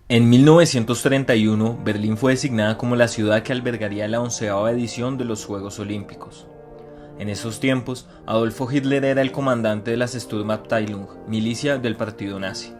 En 1931, Berlín fue designada como la ciudad que albergaría la 11ª edición de los Juegos Olímpicos. En esos tiempos, Adolfo Hitler era el comandante de las Sturmabteilung, milicia del partido nazi.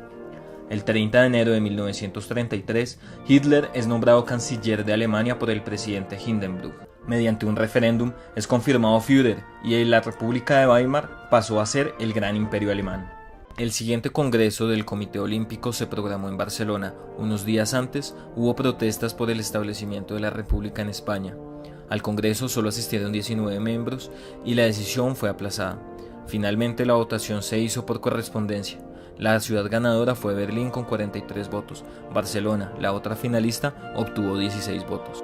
El 30 de enero de 1933, Hitler es nombrado canciller de Alemania por el presidente Hindenburg. Mediante un referéndum es confirmado Führer y la República de Weimar pasó a ser el Gran Imperio Alemán. El siguiente congreso del Comité Olímpico se programó en Barcelona. Unos días antes hubo protestas por el establecimiento de la República en España. Al congreso solo asistieron 19 miembros y la decisión fue aplazada. Finalmente la votación se hizo por correspondencia. La ciudad ganadora fue Berlín con 43 votos. Barcelona, la otra finalista, obtuvo 16 votos.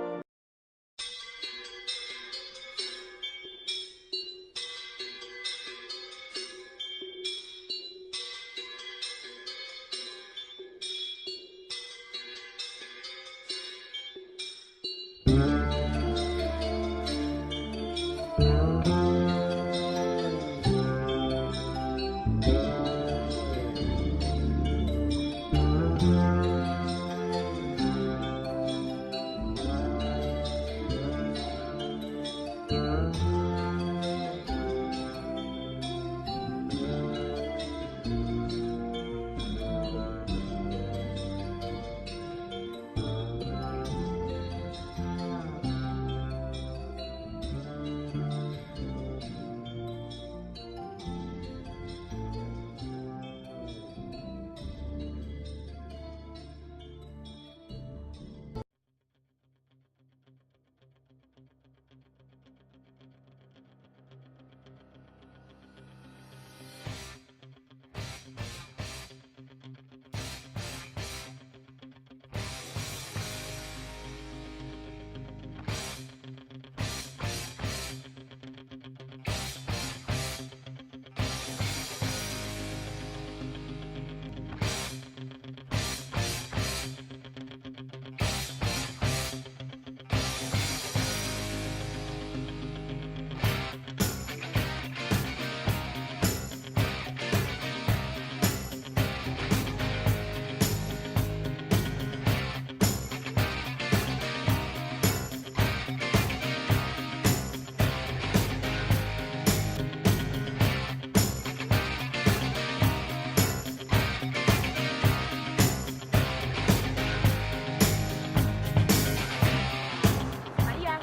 María,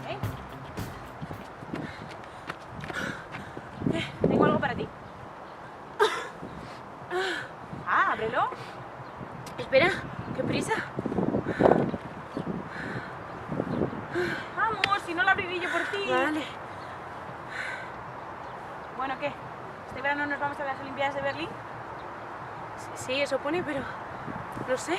¿eh? Tengo algo para ti. Ah, ábrelo. Espera, qué prisa. Vamos, si no lo abriré yo por ti. Vale. Bueno, ¿qué? ¿Este verano nos vamos a las Olimpiadas de Berlín? Sí, eso pone, pero no sé.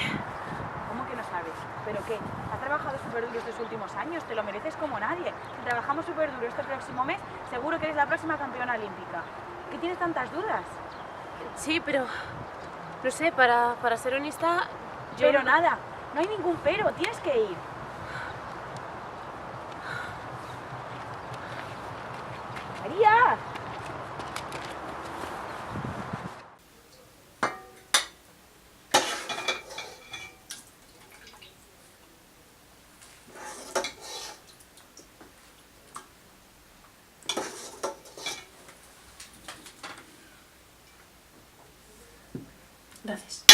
¿Cómo que no sabes? ¿Pero qué? Has trabajado súper duro estos últimos años, te lo mereces como nadie. Si trabajamos súper duro este próximo mes, seguro que eres la próxima campeona olímpica. ¿Qué tienes tantas dudas? Sí, pero no sé, para ser honesta, yo... Pero nada, no hay ningún pero, tienes que ir. María. Gracias.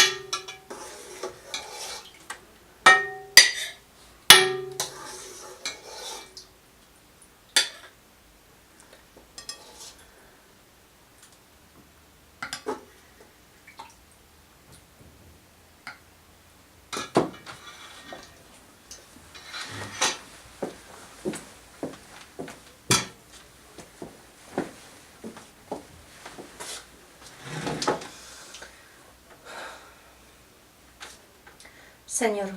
Señor,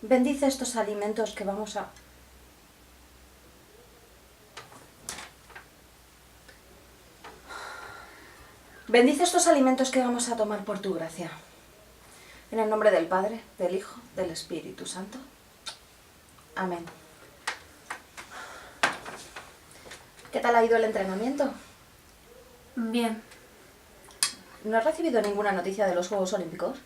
bendice estos alimentos que vamos a... Bendice estos alimentos que vamos a tomar por tu gracia. En el nombre del Padre, del Hijo, del Espíritu Santo. Amén. ¿Qué tal ha ido el entrenamiento? Bien. ¿No has recibido ninguna noticia de los Juegos Olímpicos?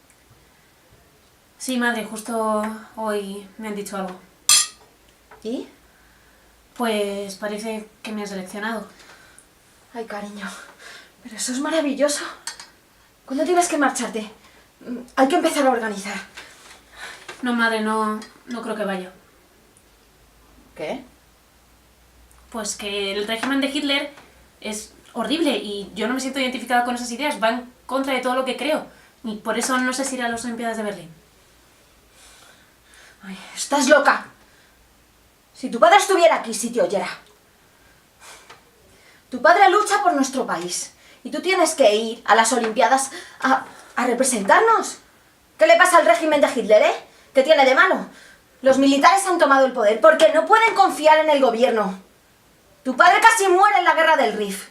Sí, madre, justo hoy me han dicho algo. ¿Y? Pues parece que me han seleccionado. Ay, cariño, pero eso es maravilloso. ¿Cuándo tienes que marcharte? Hay que empezar a organizar. No, madre, no creo que vaya. ¿Qué? Pues que el régimen de Hitler es horrible y yo no me siento identificada con esas ideas, va en contra de todo lo que creo. Y por eso no sé si ir a las Olimpiadas de Berlín. Ay, estás loca. Si tu padre estuviera aquí, sí te oyera. Tu padre lucha por nuestro país y tú tienes que ir a las Olimpiadas a representarnos. ¿Qué le pasa al régimen de Hitler, eh? ¿Qué tiene de malo? Los militares han tomado el poder porque no pueden confiar en el gobierno. Tu padre casi muere en la guerra del Rif.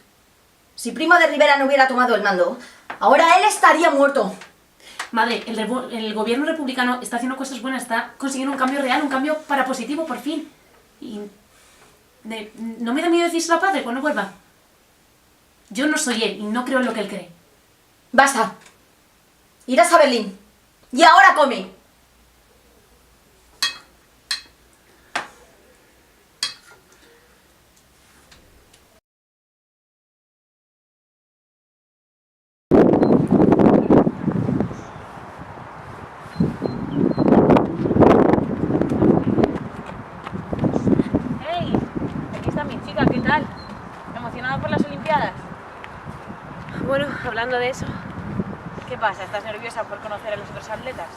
Si Primo de Rivera no hubiera tomado el mando, ahora él estaría muerto. Madre, el gobierno republicano está haciendo cosas buenas, está consiguiendo un cambio real, un cambio para positivo, por fin. Y no me da miedo decírselo a padre cuando vuelva. Yo no soy él y no creo en lo que él cree. Basta. Irás a Berlín. Y ahora come. ¡Hey! Aquí está mi chica, ¿qué tal? ¿Emocionada por las Olimpiadas? Bueno, hablando de eso, ¿Qué pasa? ¿Estás nerviosa por conocer a los otros atletas?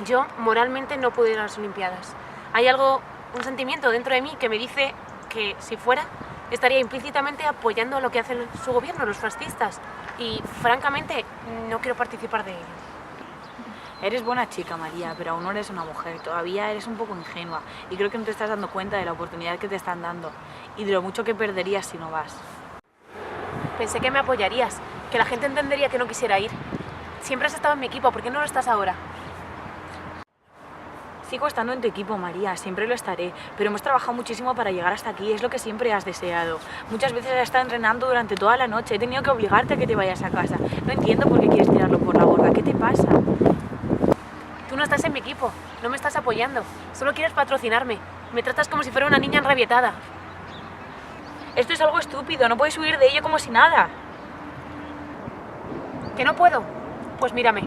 yo moralmente no puedo ir a las Olimpiadas. Hay un sentimiento dentro de mí que me dice que si fuera, estaría implícitamente apoyando lo que hace su gobierno, los fascistas. Y francamente, no quiero participar de ello. Eres buena chica, María, pero aún no eres una mujer. Todavía eres un poco ingenua y creo que no te estás dando cuenta de la oportunidad que te están dando y de lo mucho que perderías si no vas. Pensé que me apoyarías, que la gente entendería que no quisiera ir. Siempre has estado en mi equipo, ¿por qué no lo estás ahora? Sigo estando en tu equipo, María, siempre lo estaré, pero hemos trabajado muchísimo para llegar hasta aquí, es lo que siempre has deseado. Muchas veces has estado entrenando durante toda la noche, he tenido que obligarte a que te vayas a casa. No entiendo por qué quieres tirarlo por la borda, ¿qué te pasa? Tú no estás en mi equipo, no me estás apoyando, solo quieres patrocinarme. Me tratas como si fuera una niña enrabietada. Esto es algo estúpido, no puedes huir de ello como si nada. ¿Que no puedo? Pues mírame.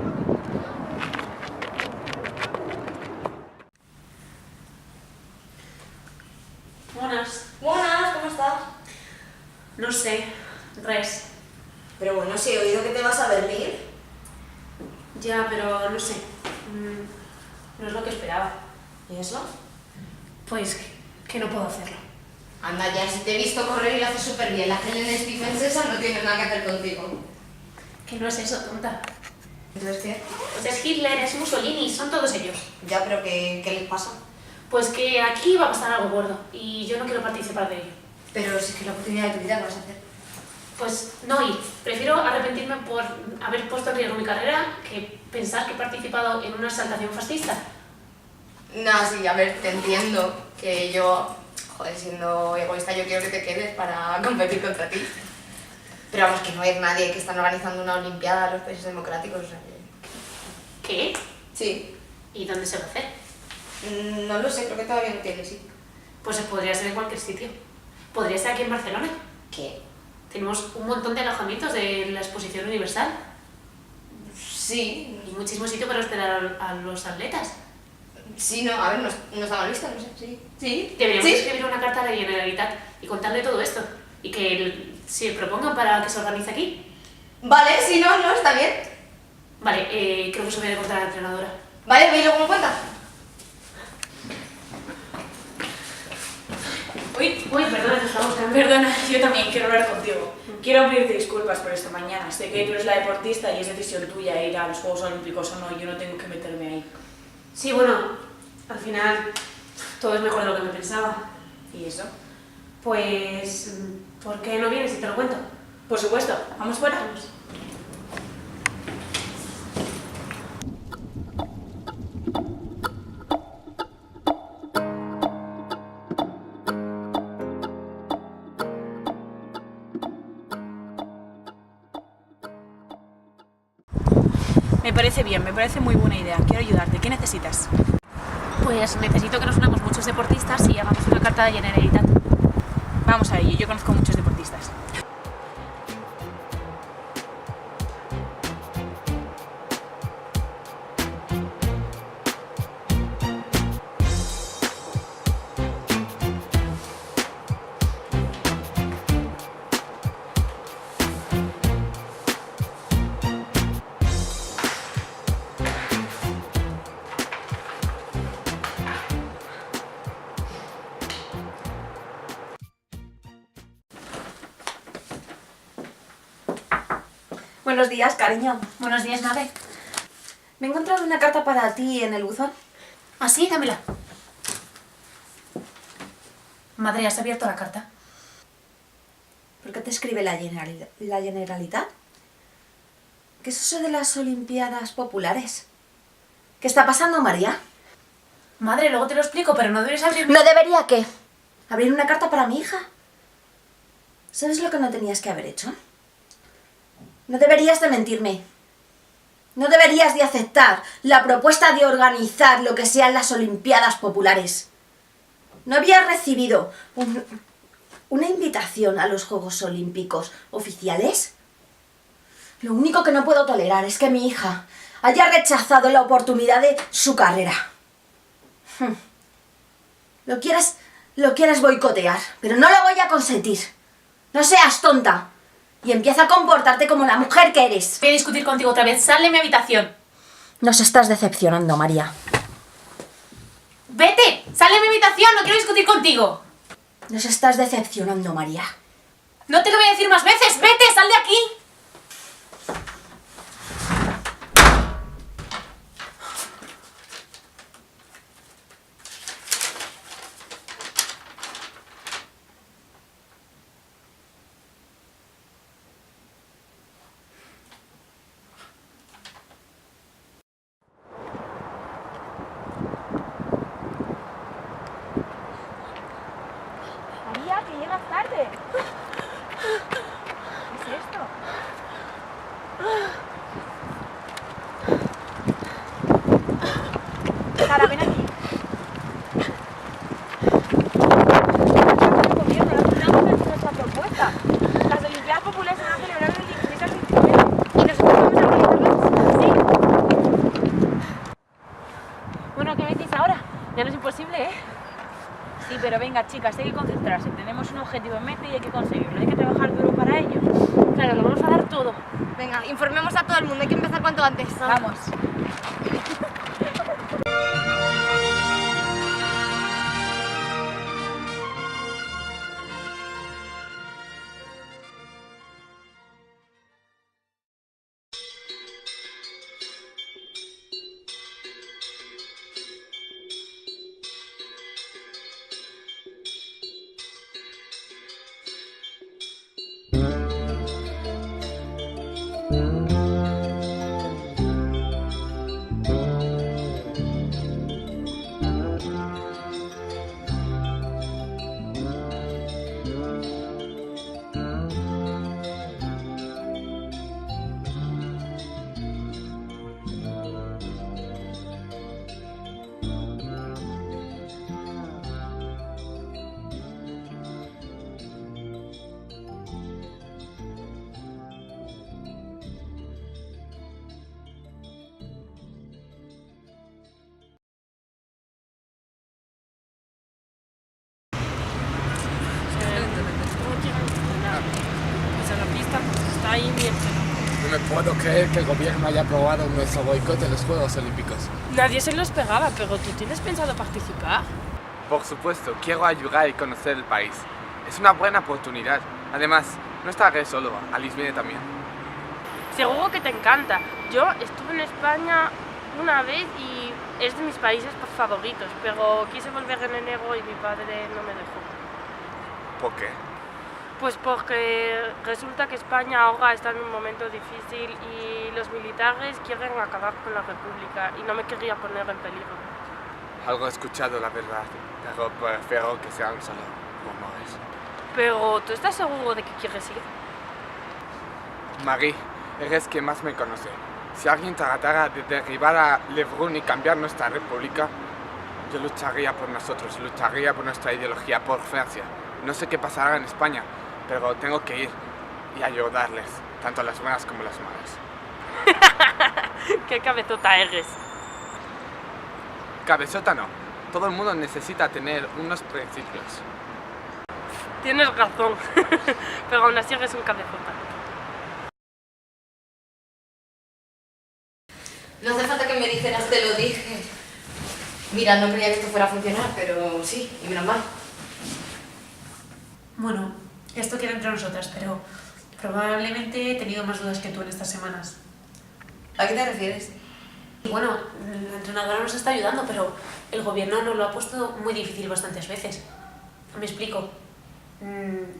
Buenas. Buenas, ¿cómo estás? No sé, res. Pero bueno, si he oído que te vas a Berlín. Ya, pero no sé. No es lo que esperaba. ¿Y eso? Pues que no puedo hacerlo. Anda ya, si te he visto correr y lo haces súper bien. La Helen Stephens esa no tiene nada que hacer contigo. Que no es eso, tonta. ¿Entonces qué? Pues es Hitler, es Mussolini, son todos ellos. Ya, pero ¿qué les pasa? Pues que aquí va a pasar algo gordo y yo no quiero participar de ello. Pero si es que es la oportunidad de tu vida, ¿qué vas a hacer? Pues no ir. Prefiero arrepentirme por haber puesto en riesgo mi carrera que pensar que he participado en una exaltación fascista. No, sí, a ver, te entiendo que yo, joder, siendo egoísta, yo quiero que te quedes para competir contra ti. Pero vamos, que no hay nadie que están organizando una olimpiada a los países democráticos, o sea que... ¿Qué? Sí. ¿Y dónde se va a hacer? No lo sé, creo que todavía no tiene sitio. Pues podría ser en cualquier sitio. Podría ser aquí en Barcelona. ¿Qué? Tenemos un montón de alojamientos de la Exposición Universal Sí. y muchísimo sitio para hospedar a los atletas. Sí, no, a ver, no está mal visto, no sé, sí. Sí. Deberíamos ¿Sí? escribir una carta a la Generalitat y contarle todo esto y que se propongan para que se organice aquí. Vale, sí, no, está bien. Vale, creo que se voy a contar a la entrenadora. Vale, ve y luego me cuentas. Uy, perdona, te estamos quedando. Perdona, yo también quiero hablar contigo. Quiero pedirte disculpas por esta mañana. Sé que tú eres la deportista y es decisión tuya ir a los Juegos Olímpicos o no, yo no tengo que meterme ahí. Sí, bueno, al final todo es mejor de lo que me pensaba. ¿Y eso? Pues, ¿por qué no vienes y te lo cuento? Por supuesto, ¿vamos fuera? Vamos. Me parece bien, me parece muy buena idea. Quiero ayudarte. ¿Qué necesitas? Pues necesito que nos unamos muchos deportistas y hagamos una carta de Generalitat. Vamos a ello, yo conozco muchos deportistas. Buenos días, cariño. Buenos días, Nave. Me he encontrado una carta para ti en el buzón. ¿Ah, sí? Dámela. Madre, ¿has abierto la carta? ¿Por qué te escribe la Generalitat? ¿Qué es eso de las Olimpiadas Populares? ¿Qué está pasando, María? Madre, luego te lo explico, pero no debes abrir... ¿No debería qué? ¿Abrir una carta para mi hija? ¿Sabes lo que no tenías que haber hecho? No deberías de mentirme. No deberías de aceptar la propuesta de organizar lo que sean las Olimpiadas Populares. ¿No habías recibido una invitación a los Juegos Olímpicos oficiales? Lo único que no puedo tolerar es que mi hija haya rechazado la oportunidad de su carrera. Lo quieres boicotear, pero no lo voy a consentir. No seas tonta. Y empieza a comportarte como la mujer que eres. Voy a discutir contigo otra vez. Sal de mi habitación. Nos estás decepcionando, María. ¡Vete! ¡Sal de mi habitación! ¡No quiero discutir contigo! Nos estás decepcionando, María. No te lo voy a decir más veces. ¡Vete! ¡Sal de aquí! María, que llegas tarde. ¿Qué es esto? Sara, ven aquí. El gobierno no ha nuestra propuesta. Las Olimpiadas Populares se van a celebrar del 16 al 19 y nosotros vamos a organizarlas así. Bueno, ¿qué me decís ahora? Ya no es imposible, ¿eh? Sí, pero venga, chicas, hay que concentrarse. Tenemos un objetivo en mente y hay que conseguirlo. Hay que trabajar duro para ello. Claro, lo vamos a dar todo. Venga, informemos a todo el mundo, hay que empezar cuanto antes. Vamos. Está ahí bien. No me puedo creer que el gobierno haya aprobado nuestro boicot de los Juegos Olímpicos. Nadie se lo esperaba, pero ¿tú tienes pensado participar? Por supuesto, quiero ayudar y conocer el país. Es una buena oportunidad. Además, no estaré solo, Alice viene también. Seguro que te encanta. Yo estuve en España una vez y es de mis países favoritos, pero quise volver en enero y mi padre no me dejó. ¿Por qué? Pues porque resulta que España ahora está en un momento difícil y los militares quieren acabar con la República y no me quería poner en peligro. Algo he escuchado, la verdad, pero prefiero que sean solo rumores. Pero, ¿tú estás seguro de que quieres ir? Marie, eres quien más me conoce. Si alguien tratara de derribar a Le Brun y cambiar nuestra república, yo lucharía por nosotros, lucharía por nuestra ideología, por Francia. No sé qué pasará en España, pero tengo que ir y ayudarles, tanto a las buenas como a las malas. ¡Qué cabezota eres! Cabezota no. Todo el mundo necesita tener unos principios. Tienes razón, pero aún así eres un cabezota. No hace falta que me dijeras, te lo dije. Mira, no creía que esto fuera a funcionar, pero sí, y menos mal. Bueno, esto queda entre nosotras, pero probablemente he tenido más dudas que tú en estas semanas. ¿A qué te refieres? Bueno, la entrenadora nos está ayudando, pero el gobierno nos lo ha puesto muy difícil bastantes veces. Me explico.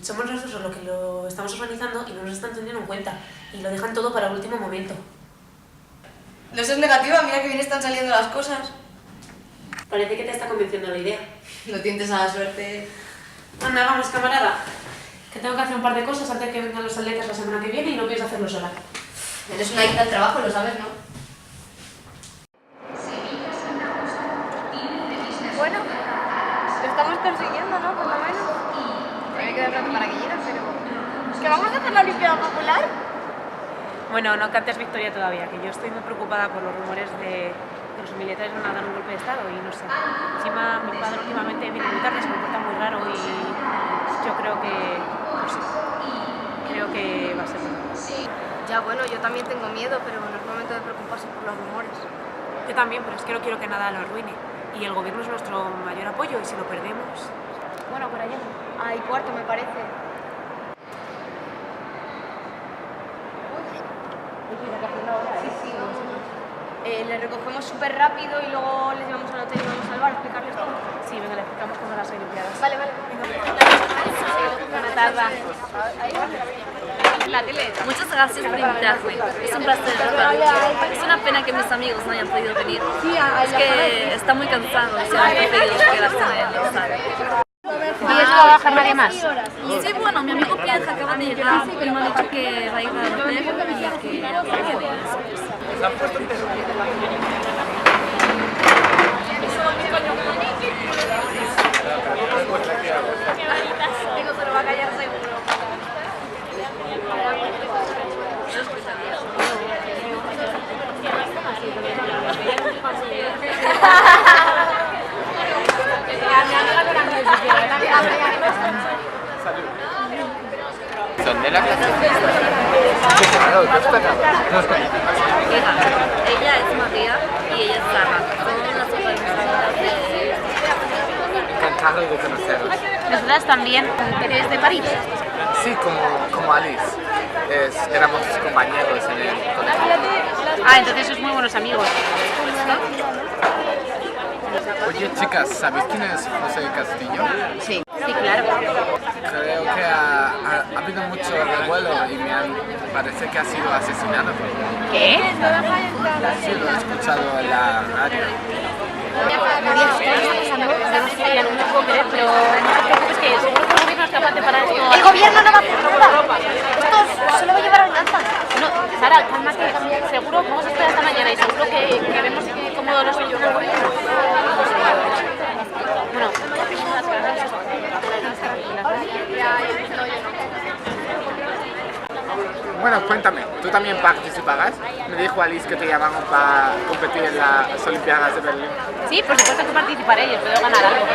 Somos nosotros los que lo estamos organizando y no nos están teniendo en cuenta. Y lo dejan todo para el último momento. No seas negativa, mira que bien están saliendo las cosas. Parece que te está convenciendo la idea. No tientes a la suerte. Anda, vamos, camarada. Que tengo que hacer un par de cosas antes de que vengan los atletas la semana que viene y no pienso hacerlo sola. Eres una adicta al trabajo, lo sabes, ¿no? Bueno, lo estamos consiguiendo, ¿no? Por lo menos. Me queda pronto para que llegues, pero... ¿Que vamos a hacer la Olimpiada Popular? Bueno, no cantes victoria todavía, que yo estoy muy preocupada por los rumores de que los militares van a dar un golpe de estado y no sé. Encima mi padre últimamente viene muy tarde, se comporta muy raro y yo creo que... no sé. Creo que va a ser bueno. Ya, bueno, yo también tengo miedo, pero no es momento de preocuparse por los rumores. Yo también, pero es que no quiero que nada lo arruine. Y el gobierno es nuestro mayor apoyo y si lo perdemos... Bueno, por allá. Hay cuarto, me parece. Le recogemos súper rápido y luego les llevamos al hotel y vamos al bar a explicarles todo. Sí, venga, le explicamos cómo las Olimpiadas. Vale, vale. Buena tarde. La tele. Muchas gracias por invitarme. Es un placer verlos. Es una pena que mis amigos no hayan podido venir. Es que está muy cansado y se han preferido quedarse en el estadio. ¿Y eso va a bajar nadie más? Sí, bueno, mi amigo Pierre acaba de llegar y me ha dicho que va a ir al hotel y que Digo, se lo va a callar seguro. ¿Son de la clase? ¿Qué raro? ¿Qué esperabas? Hija, ella es María y ella es Sara. Son las organizadoras de... Encantado de conocerlos. Nosotras también. ¿Eres de París? Sí, como Alice. Éramos compañeros en el colegio. Ah, entonces sois muy buenos amigos. Oye, chicas, ¿sabéis quién es José Castillo? Sí, sí, claro. Creo que ha habido mucho revuelo y parece que ha sido asesinado. ¿Qué? Sí, lo he escuchado en la radio. Ya no me puedo creer, pero no te preocupes que seguro que el gobierno es capaz de parar esto. ¡El gobierno no va a hacer nada! Esto se lo va a llevar al lanza. No, Sara, cálmate. Seguro, vamos a esperar hasta mañana y seguro que vemos cómo lo soluciona el gobierno. Bueno, Bueno, cuéntame, ¿tú también participarás? Me dijo Alice que te llamaron para competir en las Olimpiadas de Berlín. sí, por supuesto que participaré y espero ganar algo.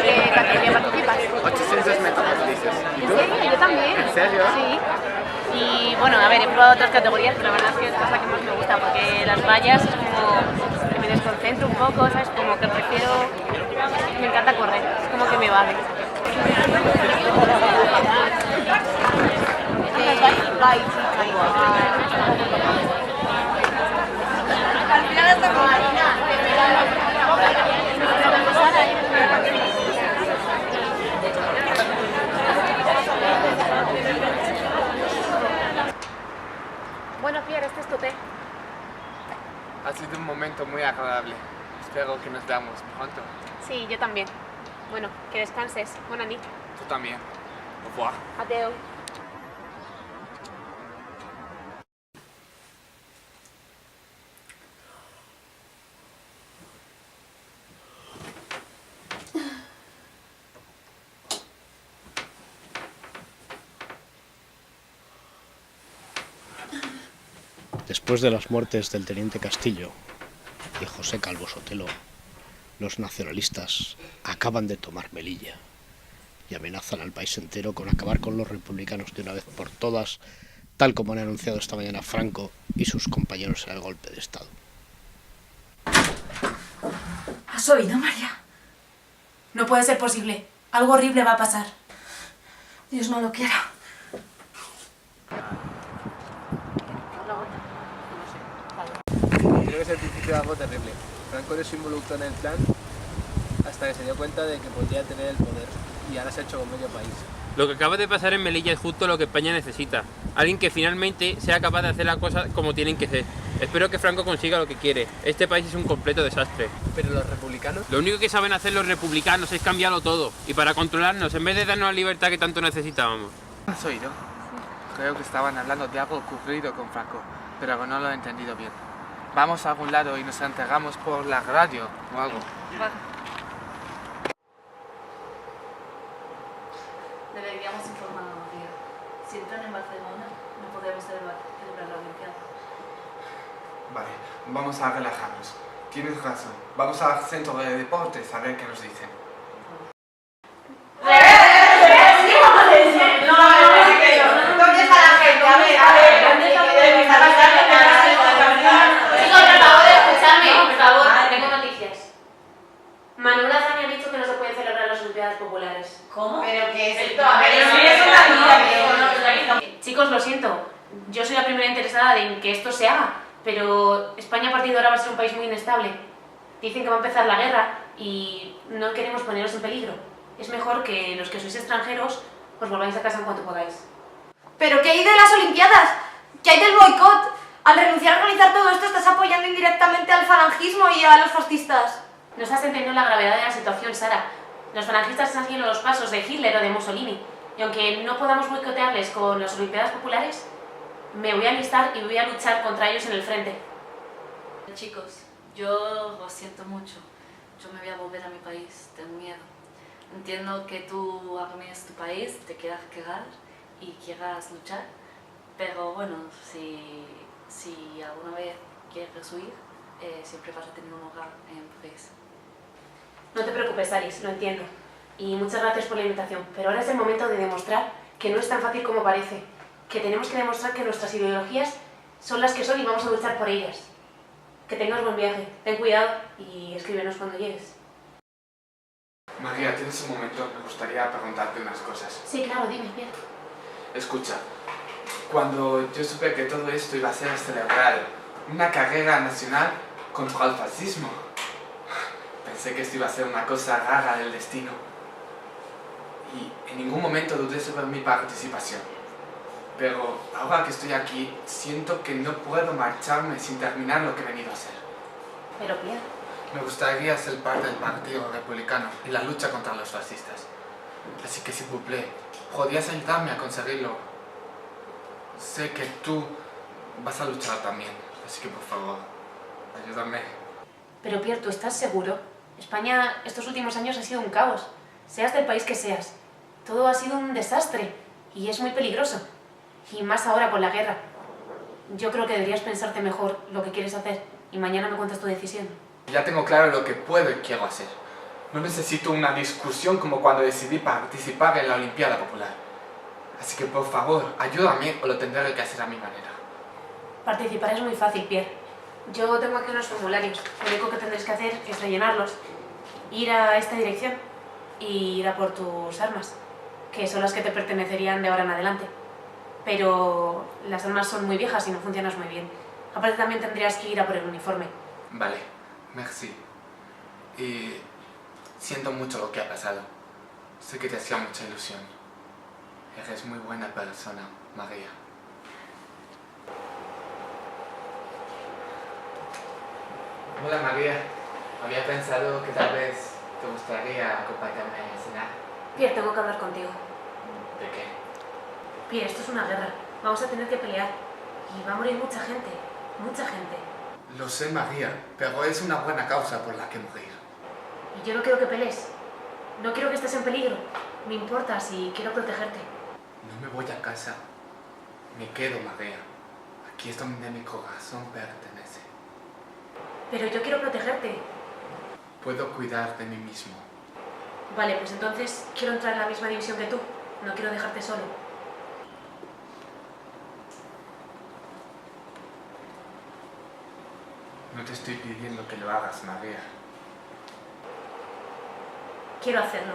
¿Qué categoría participas? 800 metros, dices. ¿Y tú? Sí, yo también. ¿En serio? Sí. Y bueno, a ver, he probado otras categorías, pero la verdad es que esta es la que más me gusta, porque las vallas es como que me desconcentro un poco, ¿sabes? Como que prefiero... Me encanta correr, es como que me vale. Bueno, Pierre, este es tu té. Ha sido un momento muy agradable. Espero que nos veamos pronto. Sí, yo también. Bueno, que descanses. Buena nit. Tú también. Au revoir. Adeu. Después de las muertes del teniente Castillo y José Calvo Sotelo, los nacionalistas acaban de tomar Melilla y amenazan al país entero con acabar con los republicanos de una vez por todas, tal como han anunciado esta mañana Franco y sus compañeros en el golpe de Estado. ¿Has oído, María? No puede ser posible. Algo horrible va a pasar. Dios no lo quiera. Creo que es el principio de algo terrible. Franco no se involucró en el plan hasta que se dio cuenta de que podía tener el poder y ahora se ha hecho con medio país. Lo que acaba de pasar en Melilla es justo lo que España necesita. Alguien que finalmente sea capaz de hacer las cosas como tienen que ser. Espero que Franco consiga lo que quiere. Este país es un completo desastre. ¿Pero los republicanos? Lo único que saben hacer los republicanos es cambiarlo todo. Y para controlarnos, en vez de darnos la libertad que tanto necesitábamos. ¿Has oído? Creo que estaban hablando de algo ocurrido con Franco, pero no lo he entendido bien. Vamos a algún lado y nos entregamos por la radio o algo. Deberíamos informar a María. Si entran en Barcelona, no podemos celebrar la Olimpiada. Vale, vamos a relajarnos. Tienes razón. Vamos al centro de deportes a ver qué nos dicen. ¿Dónde está la gente? A ver, ¿dónde está la gente? Chicos, por favor, escuchadme, por favor, tengo noticias. Manuel Azaña ha dicho que no se pueden celebrar las Olimpiadas Populares. ¿Cómo? ¿Pero qué es esto? A ver, Pero no, es una vida. Chicos, lo siento. Yo soy la primera interesada en que esto se haga, pero España a partir de ahora va a ser un país muy inestable. Dicen que va a empezar la guerra y no queremos poneros en peligro. Es mejor que los que sois extranjeros os volváis a casa en cuanto podáis. ¿Pero qué hay de las Olimpiadas? ¿Qué hay del boicot? Al renunciar a organizar todo esto estás apoyando indirectamente al falangismo y a los fascistas. No estás entendiendo la gravedad de la situación, Sara. Los falangistas están siguiendo los pasos de Hitler o de Mussolini. Y aunque no podamos boicotearles con las Olimpiadas Populares, me voy a alistar y voy a luchar contra ellos en el frente. Chicos, yo lo siento mucho. Yo me voy a volver a mi país, tengo miedo. Entiendo que tú ames tu país, te quieras quedar y quieras luchar, pero bueno, si alguna vez quieres huir, siempre vas a tener un hogar en París. No te preocupes, Aris, lo entiendo. Y muchas gracias por la invitación, pero ahora es el momento de demostrar que no es tan fácil como parece, que tenemos que demostrar que nuestras ideologías son las que son y vamos a luchar por ellas. Que tengas buen viaje, ten cuidado y escríbenos cuando llegues. María, ¿tienes un momento? Me gustaría preguntarte unas cosas. Sí, claro, dime, bien. Escucha, cuando yo supe que todo esto iba a ser celebrar una carrera nacional contra el fascismo, pensé que esto iba a ser una cosa rara del destino. Y en ningún momento dudé sobre mi participación. Pero ahora que estoy aquí, siento que no puedo marcharme sin terminar lo que he venido a hacer. Pero Pierre, Me gustaría ser parte del Partido Republicano y la lucha contra los fascistas. Así que, s'il vous plaît, ¿podrías ayudarme a conseguirlo? Sé que tú vas a luchar también, así que por favor, ayúdame. pero Pierre, ¿tú estás seguro? España estos últimos años ha sido un caos. Seas del país que seas. Todo ha sido un desastre y es muy peligroso. Y más ahora con la guerra. Yo creo que deberías pensarte mejor lo que quieres hacer y mañana me cuentas tu decisión. Ya tengo claro lo que puedo y quiero hacer. No necesito una discusión como cuando decidí participar en la Olimpiada Popular. Así que por favor, ayúdame o lo tendré que hacer a mi manera. Participar es muy fácil, Pierre. Yo tengo aquí unos formularios. Lo único que tendréis que hacer es rellenarlos, ir a esta dirección y ir a por tus armas, que son las que te pertenecerían de ahora en adelante. Pero las armas son muy viejas y no funcionan muy bien. Aparte también tendrías que ir a por el uniforme. Vale, merci. Y siento mucho lo que ha pasado. Sé que te hacía mucha ilusión. Eres muy buena persona, María. Hola María, había pensado que tal vez te gustaría acompañarme a cenar. Pierre, tengo que hablar contigo. ¿De qué? Pierre, esto es una guerra. Vamos a tener que pelear. Y va a morir mucha gente. Mucha gente. Lo sé María, pero es una buena causa por la que morir. Y yo no quiero que pelees. No quiero que estés en peligro. Me importas y quiero protegerte. No me voy a casa. Me quedo, María. Aquí es donde mi corazón pertenece. Pero yo quiero protegerte. Puedo cuidar de mí mismo. Vale, pues entonces quiero entrar en la misma división que tú. No quiero dejarte solo. No te estoy pidiendo que lo hagas, María. Quiero hacerlo.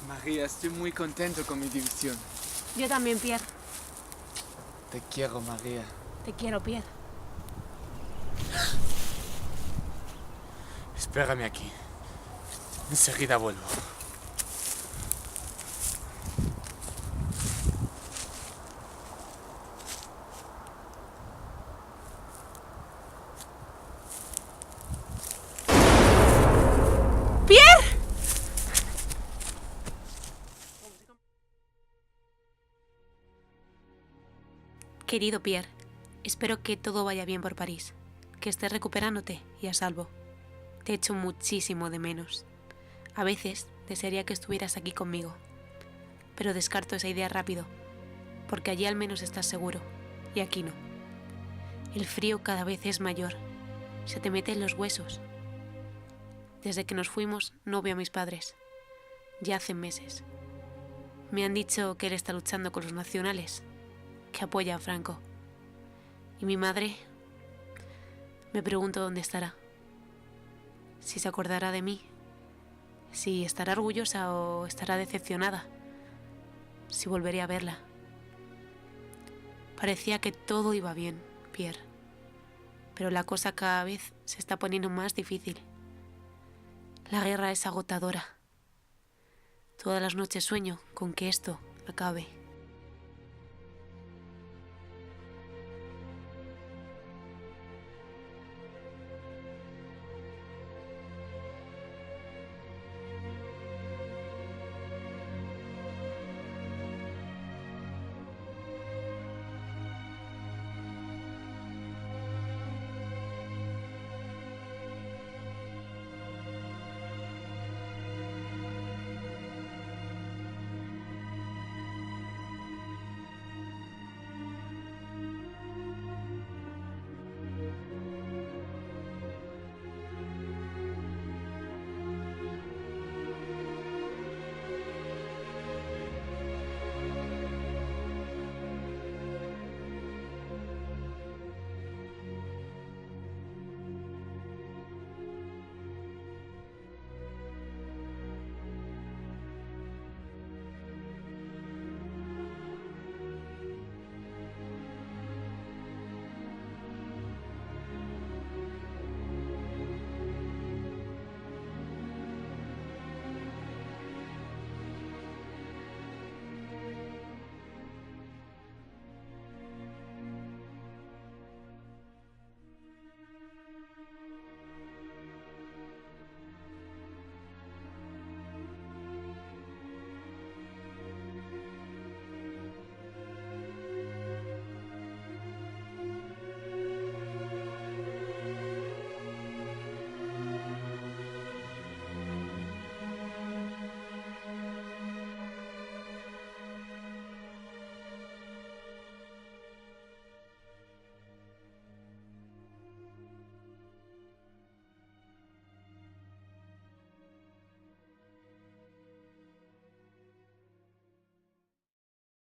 María, estoy muy contento con mi división. Yo también, Pierre. Te quiero, María. Te quiero, Pierre. Espérame aquí. Enseguida vuelvo. Querido Pierre, espero que todo vaya bien por París, que estés recuperándote y a salvo. Te echo muchísimo de menos. A veces desearía que estuvieras aquí conmigo, pero descarto esa idea rápido, porque allí al menos estás seguro, y aquí no. El frío cada vez es mayor, se te mete en los huesos. Desde que nos fuimos no veo a mis padres, ya hace meses. Me han dicho que él está luchando con los nacionales, que apoya a Franco. Y mi madre, me pregunto dónde estará. Si se acordará de mí, si estará orgullosa o estará decepcionada, si volveré a verla. Parecía que todo iba bien, Pierre, pero la cosa cada vez se está poniendo más difícil. La guerra es agotadora. Todas las noches sueño con que esto acabe.